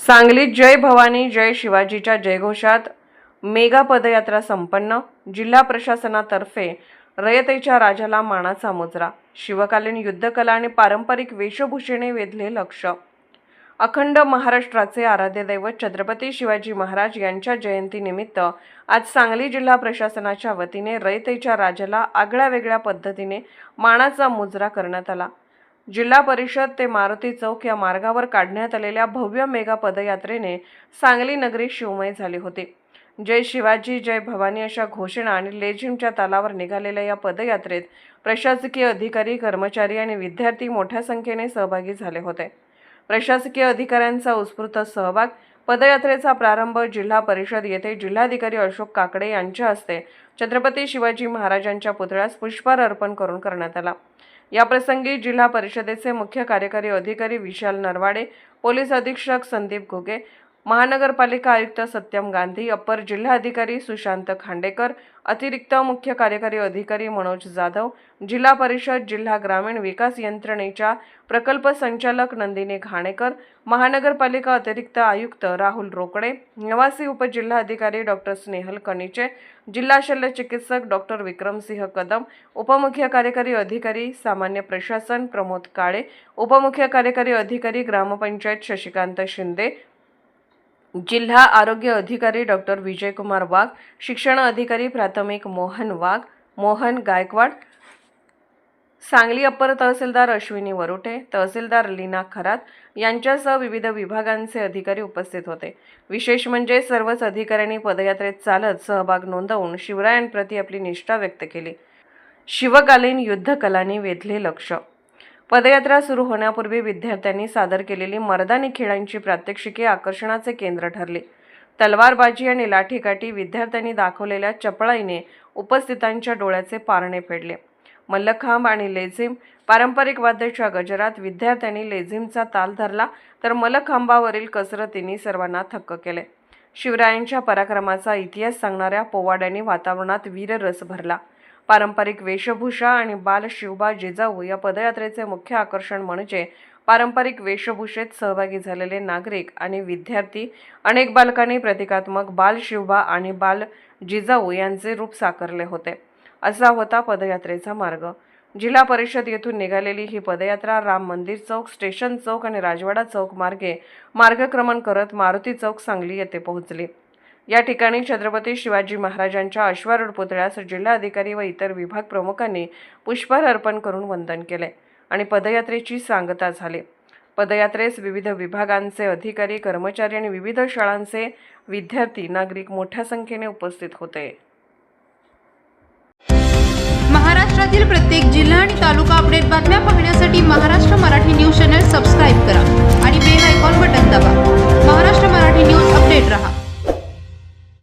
सांगलीत जय भवानी जय शिवाजीच्या जयघोषात मेगा पदयात्रा संपन्न। जिल्हा प्रशासनातर्फे रयतेच्या राजाला मानाचा मुजरा। शिवकालीन युद्धकला आणि पारंपरिक वेशभूषेने वेधले लक्ष। अखंड महाराष्ट्राचे आराध्य दैवत छत्रपती शिवाजी महाराज यांच्या जयंतीनिमित्त आज सांगली जिल्हा प्रशासनाच्या वतीने रयतेच्या राजाला आगळ्यावेगळ्या पद्धतीने मानाचा मुजरा करण्यात आला। जिल्हा परिषद ते मारुती चौक या मार्गावर काढण्यात आलेल्या भव्य मेगा पदयात्रेने सांगली नगरी शिवमय झाली होती। जय शिवाजी जय भवानी अशा घोषणा आणि लेझिमच्या तालावर निघालेल्या या पदयात्रेत प्रशासकीय अधिकारी, कर्मचारी आणि विद्यार्थी मोठ्या संख्येने सहभागी झाले होते। प्रशासकीय अधिकाऱ्यांचा उत्स्फूर्त सहभाग। पदयात्रेचा प्रारंभ जिल्हा परिषद येथे जिल्हाधिकारी अशोक काकडे यांच्या हस्ते छत्रपती शिवाजी महाराजांच्या पुतळ्यास पुष्पहार अर्पण करून करण्यात आला। या प्रसंगी जिल्हा परिषदेचे मुख्य कार्यकारी अधिकारी विशाल नरवाडे, पोलीस अधीक्षक संदीप घुगे, महानगरपालिका आयुक्त सत्यम गांधी, अप्पर जिल्हाधिकारी सुशांत खांडेकर, अतिरिक्त मुख्य कार्यकारी अधिकारी मनोज जाधव, जिल्हा परिषद जिल्हा ग्रामीण विकास यंत्रणेच्या प्रकल्प संचालक नंदिनी घाणेकर, महानगरपालिका अतिरिक्त आयुक्त राहुल रोकडे, निवासी उपजिल्हाधिकारी डॉक्टर स्नेहल कनिचे, जिल्हा शल्य चिकित्सक डॉक्टर विक्रमसिंह कदम, उपमुख्य कार्यकारी अधिकारी सामान्य प्रशासन प्रमोद काळे, उपमुख्य कार्यकारी अधिकारी ग्रामपंचायत शशिकांत शिंदे, जिल्हा आरोग्य अधिकारी डॉक्टर विजयकुमार वाघ, शिक्षण अधिकारी प्राथमिक मोहन गायकवाड, सांगली अप्पर तहसीलदार अश्विनी वरुटे, तहसीलदार लीना खरात यांच्यासह विविध विभागांचे अधिकारी उपस्थित होते। विशेष म्हणजे सर्वच अधिकाऱ्यांनी पदयात्रेत चालत सहभाग नोंदवून शिवरायांप्रती आपली निष्ठा व्यक्त केली। शिवकालीन युद्धकलांनी वेधले लक्ष। पदयात्रा सुरू होण्यापूर्वी विद्यार्थ्यांनी सादर केलेली मर्दानी खेळांची प्रात्यक्षिके आकर्षणाचे केंद्र ठरली। तलवारबाजी आणि लाठीकाठी विद्यार्थ्यांनी दाखवलेल्या चपळाईने उपस्थितांच्या डोळ्याचे पारणे फेडले। मल्लखांब आणि लेझिम, पारंपरिक वाद्याच्या गजरात विद्यार्थ्यांनी लेझिमचा ताल धरला, तर मल्लखांबावरील कसरतींनी सर्वांना थक्क केले। शिवरायांच्या पराक्रमाचा इतिहास सांगणाऱ्या पोवाड्यांनी वातावरणात वीररस भरला। पारंपरिक वेशभूषा आणि बाल शिवबा जिजाऊ या पदयात्रेचे मुख्य आकर्षण म्हणजे पारंपरिक वेशभूषेत सहभागी झालेले नागरिक आणि विद्यार्थी। अनेक बालकांनी प्रतिकात्मक बाल शिवबा आणि बाल जिजाऊ यांचे रूप साकारले होते। असा होता पदयात्रेचा मार्ग। जिल्हा परिषद येथून निघालेली ही पदयात्रा राम मंदिर चौक, स्टेशन चौक आणि राजवाडा चौक मार्गक्रमण करत मारुती चौक सांगली येथे पोहोचली। या ठिकाणी छत्रपती शिवाजी महाराजांच्या अश्वारूढ पुतळ्यास जिल्हाधिकारी व इतर विभाग प्रमुखांनी पुष्पहार अर्पण करून वंदन केले आणि पदयात्रेची सांगता झाली। पदयात्रेस विविध विभागांचे अधिकारी, कर्मचारी आणि विविध शाळांचे विद्यार्थी, नागरिक मोठ्या संख्येने उपस्थित होते। महाराष्ट्रातील प्रत्येक जिल्हा आणि तालुका अपडेट बातम्या पाहण्यासाठी महाराष्ट्र मराठी न्यूज चॅनल